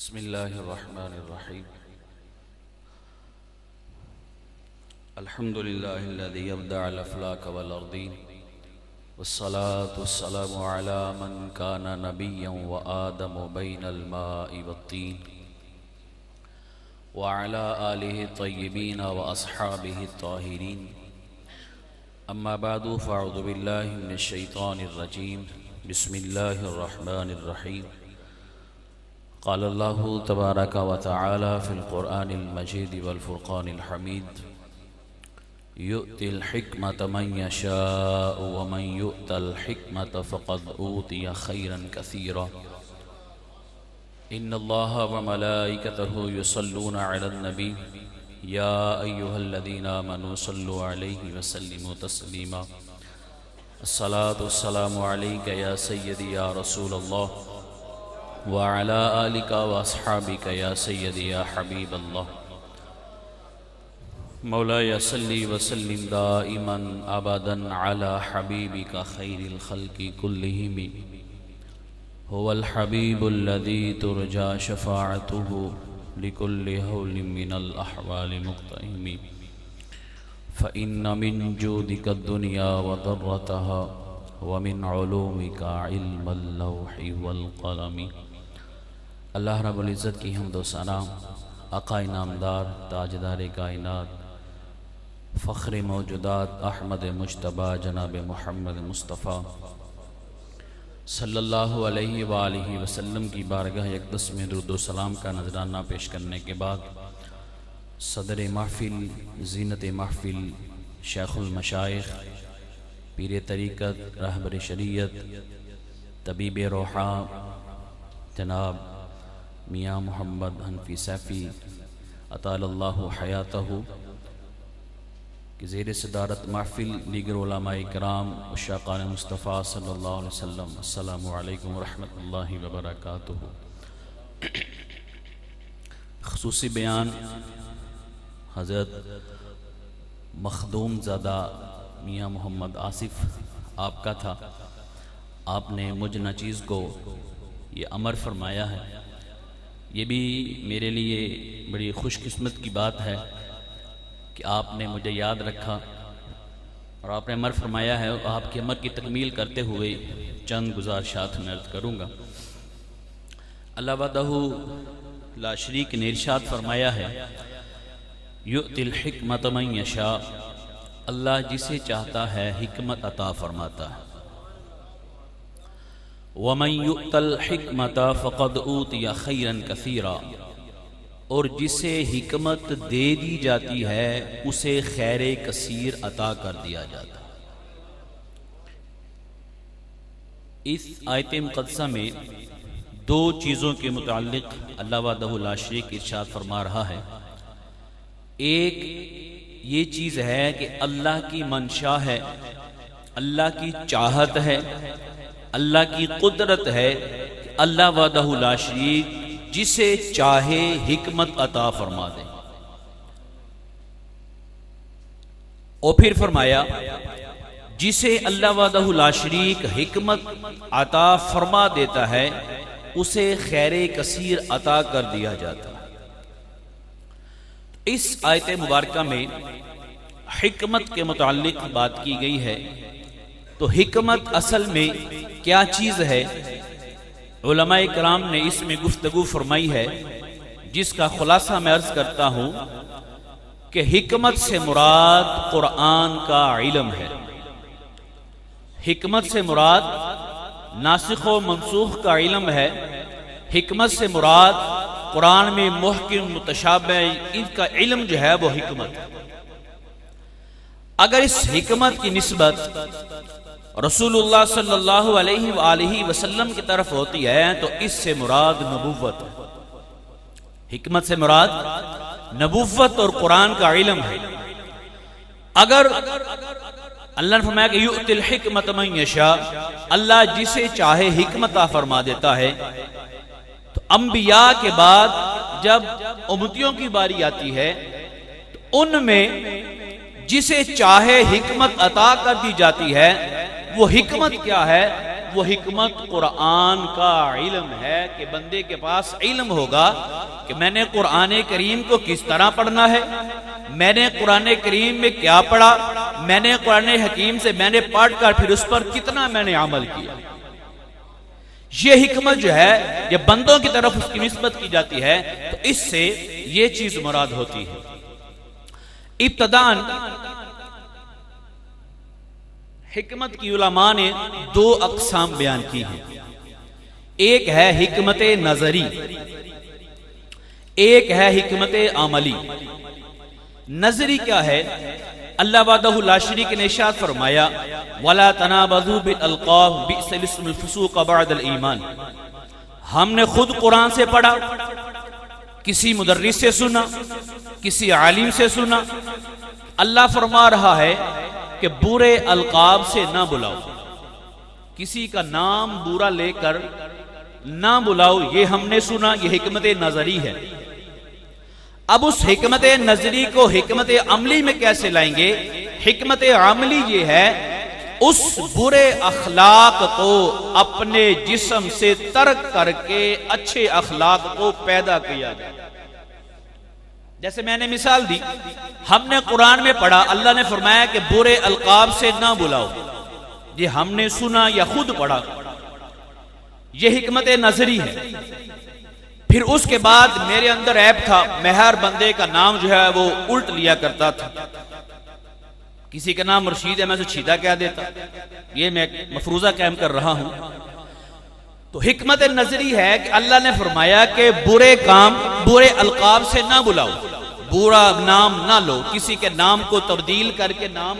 बिस्मिल्लाहिर्रहमानिर्रहीम। अल्हम्दुलिल्लाहिल्लज़ी अब्दअल अफ़लाक वल अर्दीन वस्सलातु वस्सलामु अला मन काना नबिय्यन व आदम बैनल माइ वत्तीन व अला आलिहि तय्यिबीन व अस्हाबिहि ताहिरीन। अम्मा बअदु फ़अऊज़ु बिल्लाहि मिनश शैतानिर रजीम। बिस्मिल्लाहिर्रहमानिर्रहीम। क़ाल अल्लाहु तबारक व तआला फ़िल क़ुरआनिल मजीद वल फ़ुरक़ानिल हमीद। युअतिल हिक्मत मन यशाअ व मन युअतल हिक्मत फ़क़द ऊतिय खैरन कसीरा। इन्नल्लाह व मलाइकतहु युसल्लूना अलन नबी या अय्युहल्लज़ीना आमनू सल्लु अलैहि व सल्लिमू तस्लीमा। अस्सलातु वस्सलामु अलैका या सय्यदी या रसूलल्लाह व अला आलिका व अस्हाबिका या सय्यदी या हबीबल्लाह। मौलाया सल्ली व सल्लिम दाइमन अबदन अला हबीबिका खैरिल खल्क़ि कुल्लिहिम हुवल हबीबुल्लज़ी तुरजा शफ़ाअतुहु लिकुल्लि हौलिन मिनल अहवालि मुक़्तहिम। फ़इन्न मिन जूदिका दुनिया व दर्रतहा व मिन उलूमिका इल्मल लौहि वल क़लम। अल्लाह रब्बुल इज़्ज़त की हम्द व सना आक़ा इनामदार ताजदार कायनात फ़ख्र मौजूदात अहमद मुज्तबा जनाब मुहम्मद मुस्तफ़ा सल्लल्लाहु अलैहि व आलिहि वसल्लम की बारगाह अक़दस में दुरूद व सलाम का नजराना पेश करने के बाद सदर महफ़िल ज़ीनत महफ़िल शेख़ुल मशाइख़ पीर तरीक़त रहबर शरीयत तबीब रोहा जनाब मियाँ मोहम्मद हनफी सैफ़ी अतालल्लाहु हयातहु कि ज़ेर सदारत महफ़िल दीगर उलमाए किराम उश्शाक़ान मुस्तफ़ा सल्लल्लाहु अलैहि वसल्लम अस्सलामु अलैकुम व रहमतुल्लाहि व बरकातुहु। ख़ुसूसी बयान हज़रत मखदूम ज़ादा मियाँ मोहम्मद आसिफ़ आपका था। आपने मुझ नचीज़ को ये अमर फरमाया है। ये भी मेरे लिए बड़ी खुशकिस्मत की बात है कि आपने मुझे याद रखा और आपने अमर फरमाया है। आपके अमर की तकमील करते हुए चंद गुज़ारिशात में अर्ज़ करूँगा। अल्लाह वहदहु ला शरीक ने इरशाद फरमाया है, युअतिल हिक्मत मन यशा, अल्लाह जिसे चाहता है हिकमत अता फरमाता है। वमन युअतल हिकमत फ़क़द ऊतिय खैरन कसीरा, और जिसे हिकमत दे दी जाती है उसे खैर कसीर अता कर दिया जाता है। इस आयत मुक़द्दसा में दो चीज़ों के मुताल्लिक़ अल्लाह वहदहु ला शरीक इरशाद फरमा रहा है। एक ये चीज़ है कि अल्लाह की मंशा है, अल्लाह की चाहत है, अल्लाह की कुदरत है। अल्लाह वहदहु ला शरीक जिसे चाहे हिकमत अता फरमा दे। और फिर फरमाया जिसे अल्लाह वहदहु ला शरीक हिकमत अता फरमा देता है उसे खैर कसीर अता कर दिया जाता है। इस आयत मुबारका में हिकमत के मुताल्लिक बात की गई है। तो हिकमत असल में क्या चीज़ है, उलमाए किराम ने इसमें गुफ्तगू फरमाई है, जिसका खुलासा मैं अर्ज करता हूं कि हिकमत से मुराद कुरान का इल्म है। हिकमत से मुराद नासिख व मनसूख का इल्म है। हिकमत से मुराद कुरान में मुहकिम मुतशाबिह इनका इल्म जो है वो हिकमत है। अगर इस हिकमत की निस्बत रसूलुल्लाह सल्लल्लाहु अलैहि वसल्लम की तरफ होती है तो इससे मुराद नबुव्वत है। हिकमत से मुराद नबुव्वत और कुरान का इल्म है। अगर अल्लाह ने फरमाया कि युअतिल हिकमत मन यशा, अल्लाह जिसे चाहे हिकमत अता फरमा देता है, तो अंबिया के बाद जब उम्मतियों की बारी आती है तो उनमें जिसे चाहे हिकमत अता कर दी जाती है। वो हिकमत क्या है? वो हिकमत कुरान का इल्म है कि बंदे के पास इल्म होगा कि मैंने कुरान करीम को किस तरह पढ़ना है, मैंने कुरान करीम में क्या पढ़ा, मैंने कुरान हकीम से मैंने पढ़कर फिर उस पर कितना मैंने अमल किया। ये हिकमत जो है ये बंदों की तरफ उसकी निस्बत की जाती है, तो इससे ये चीज मुराद होती है। इब्तदान हिकमत की उलमा ने दो अक़साम बयान की हैं। एक है हिकमत नजरी, एक है हिकमत अमली। नजरी क्या है? अल्लाह वहदहु ला शरीक ने इरशाद फरमाया, वला तनाबज़ू बिल अलक़ाब बि'सल इस्मुल फ़ुसूक़ बअदल ईमान। हमने खुद कुरान से पढ़ा, किसी मुदर्रिस से सुना, किसी आलिम से सुना। अल्लाह फरमा रहा है कि बुरे अलकाब से ना बुलाओ, किसी का नाम बुरा लेकर ना बुलाओ। ये हमने सुना, ये हिकमत नजरी है। अब उस हिकमत नजरी को हिकमत अमली में कैसे लाएंगे? हिकमत अमली ये है उस बुरे अखलाक को अपने जिस्म से तर्क करके अच्छे अखलाक को पैदा किया जाए। जैसे मैंने मिसाल दी, हमने कुरान में पढ़ा, अल्लाह ने फरमाया कि बुरे अलकाब से ना बुलाओ। ये हमने सुना या खुद पढ़ा, ये हिकमत नजरी है। फिर उसके बाद मेरे अंदर ऐप था, मैं हर बंदे का नाम जो है वो उल्ट लिया करता था। किसी का नाम रशीद है, मैं उसे छीदा कह देता। ये मैं मफरूजा कायम कर रहा हूं। तो हिकमत नजरी है कि अल्लाह ने फरमाया कि बुरे काम, बुरे अलकाब से ना बुलाओ, बुरा नाम ना लो, किसी के नाम को तब्दील करके नाम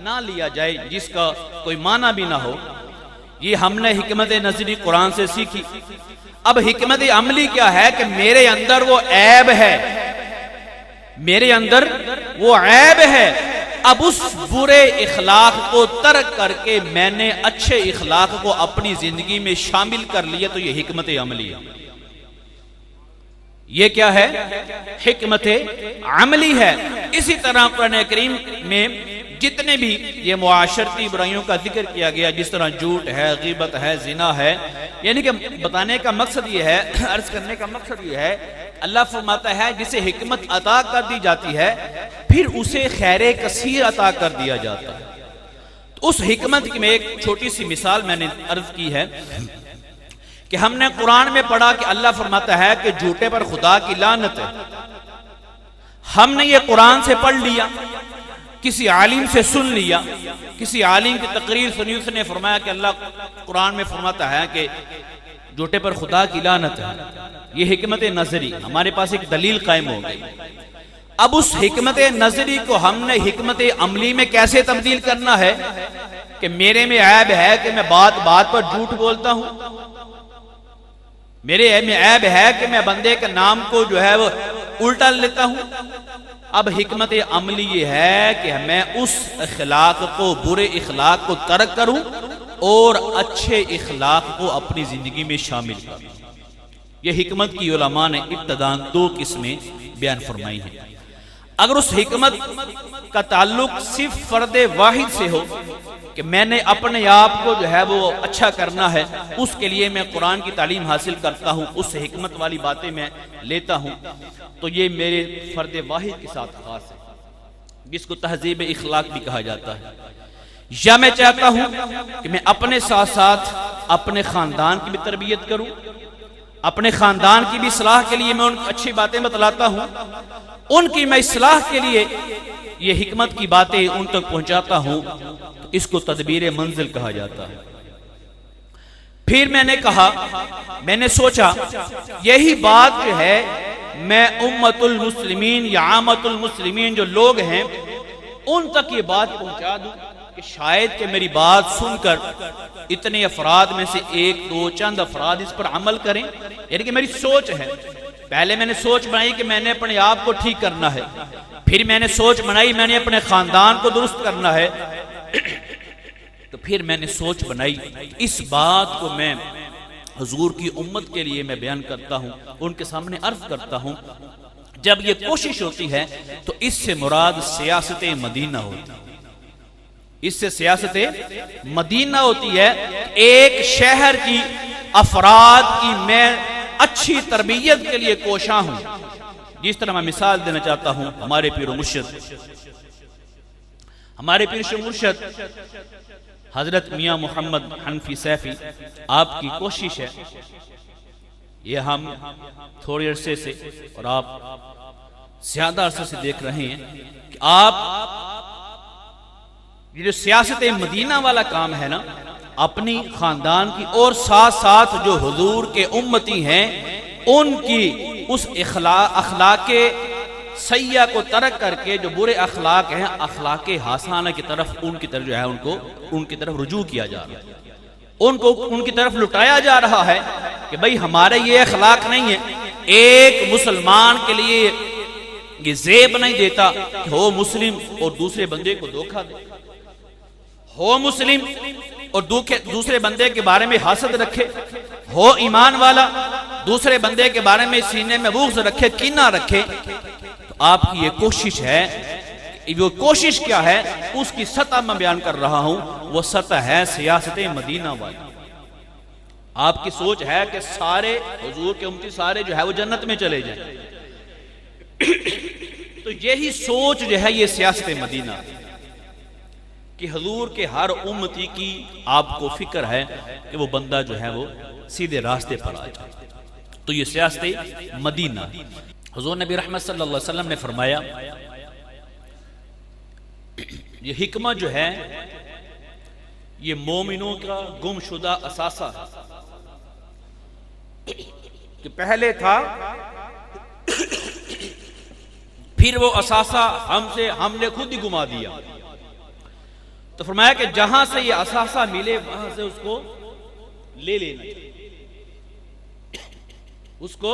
ना लिया जाए जिसका कोई माना भी ना हो। ये हमने हिकमत नजरी कुरान से सीखी। अब हिकमत अमली क्या है कि मेरे अंदर वो ऐब है, मेरे अंदर वो ऐब है। अब उस बुरे इखलाक को तर्क करके मैंने अच्छे इखलाक को अपनी जिंदगी में शामिल कर लिया, तो ये हिकमत अमली है। ये क्या है? हिकमत अमली है। इसी तरह कुरान करीम में जितने भी ये मुआशरती बुराइयों का जिक्र किया गया, जिस तरह झूठ है, ग़ीबत है, जिना है, यानी कि बताने का मकसद ये है, अर्ज करने का मकसद ये है, अल्लाह फरमाता है जिसे हिकमत अता कर दी जाती है फिर उसे खैर कसीर अता कर दिया जाता है। तो उस हिकमत की मैं एक छोटी सी मिसाल मैंने अर्ज की है कि हमने कुरान में पढ़ा कि अल्लाह फरमाता है कि झूठे पर खुदा की लानत है। हमने ये कुरान से पढ़ लिया, किसी आलिम से सुन लिया, किसी आलिम की तकरीर सुनी, उसने फरमाया कि अल्लाह कुरान में फरमाता है कि झूठे पर खुदा की लानत है। ये हिकमत नजरी, हमारे पास एक दलील कायम हो गई। अब उस हिकमत नजरी को हमने हिकमत अमली में कैसे तब्दील करना है कि मेरे में ऐब है कि मैं बात बात पर झूठ बोलता हूं, मेरे में ऐब है कि मैं बंदे के नाम को जो है वो उल्टा लेता हूं। अब हिकमत अमली ये है कि मैं उस इखलाक को, बुरे इखलाक को तर्क करूं और अच्छे इखलाक को अपनी जिंदगी में शामिल करूं। यह हिकमत की उलमा ने इब्तदान दो किस्में बयान फरमाई हैं। अगर उस हिकमत का ताल्लुक सिर्फ फर्द वाहिद से हो कि मैंने अपने आप को जो है वो अच्छा करना है, उसके लिए मैं कुरान की तालीम हासिल करता हूँ, उस हिकमत वाली बातें मैं लेता हूँ, तो ये मेरे फर्द वाहिद के साथ खास है, जिसको तहजीब इखलाक भी कहा जाता है। या मैं चाहता हूँ कि मैं अपने साथ साथ अपने खानदान की भी तरबियत करूँ, अपने खानदान की भी इस्लाह के लिए मैं उनको अच्छी बातें बतलाता हूँ, उनकी मैं इस्लाह के लिए ये हिकमत की बातें उन तक पहुंचाता हूं, तो इसको तदबीर मंजिल कहा जाता है। फिर मैंने कहा, मैंने सोचा यही बात जो है मैं उम्मतुल मुस्लिमीन या आमतुल मुस्लिमीन जो लोग हैं उन तक ये बात पहुंचा दूं कि शायद कि मेरी बात सुनकर इतने अफराद में से एक दो चंद अफराद इस पर अमल करें। यानी कि मेरी सोच है, पहले मैंने सोच बनाई कि मैंने अपने आप को ठीक करना है, फिर मैंने सोच बनाई मैंने अपने खानदान को दुरुस्त करना है, तो फिर मैंने सोच बनाई इस बात को मैं हुजूर की उम्मत के लिए मैं बयान करता हूं, उनके सामने अर्ज करता हूं। जब ये कोशिश होती है तो इससे मुराद सियासत मदीना होती है, इससे सियासत मदीना होती है। एक शहर की अफराद की मैं अच्छी तरबियत के लिए कोशा हूं। जिस तरह मैं मिसाल देना चाहता हूं, हमारे पीर मुर्शद हजरत मियां मोहम्मद हनफी सैफी, आपकी कोशिश है, ये हम थोड़े अरसे से और आप ज्यादा अरसे से देख रहे हैं कि आप ये जो सियासत मदीना वाला काम है ना, अपनी खानदान की और साथ साथ जो हुजूर के उम्मती हैं उनकी उस अखलाके सैया को तर्क करके जो बुरे अखलाक हैं, अखलाके हासाना की तरफ उनकी तरफ जो है उनकी तरफ रुजू किया जा रहा है, उनको उनकी तरफ लुटाया जा रहा है कि भाई हमारे ये अखलाक नहीं है। एक मुसलमान के लिए ये जेब नहीं देता कि हो मुस्लिम और दूसरे बंदे को धोखा दे, हो मुस्लिम और दूसरे बंदे के बारे में हसद रखे, हो ईमान वाला दूसरे बंदे के बारे में सीने में बुग़्ज़ रखे, कीना रखे। तो आपकी ये कोशिश है, वो कोशिश क्या है उसकी सतह मैं बयान कर रहा हूं। वो सतह है सियासत मदीना वाली। आपकी सोच है कि सारे हुजूर के उम्मती सारे जो है वो जन्नत में चले जाएं। तो यही सोच जो है ये सियासत मदीना कि हुजूर के हर उम्मती की आपको फिक्र है कि वो बंदा जो है वो सीधे रास्ते पर आ जाए। तो ये सियासत मदीना। हुजूर नबी रहमत सल्लल्लाहु अलैहि वसल्लम ने फरमाया, ये हिकमा जो है ये मोमिनों का गुमशुदा असासा कि पहले था, फिर वो असासा हमने खुद ही गुमा दिया। तो फरमाया कि जहां से ये असासा मिले वहां से उसको ले लेना, उसको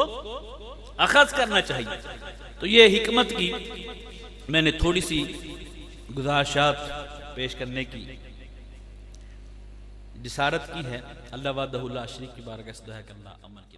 अखज़ करना चाहिए। तो ये हिकमत की मैंने थोड़ी सी गुज़ारिशात पेश करने की जिसारत की है। अल्लाह वहदहु ला शरीक की बारगाह सजदा है कि अल्लाह अमल की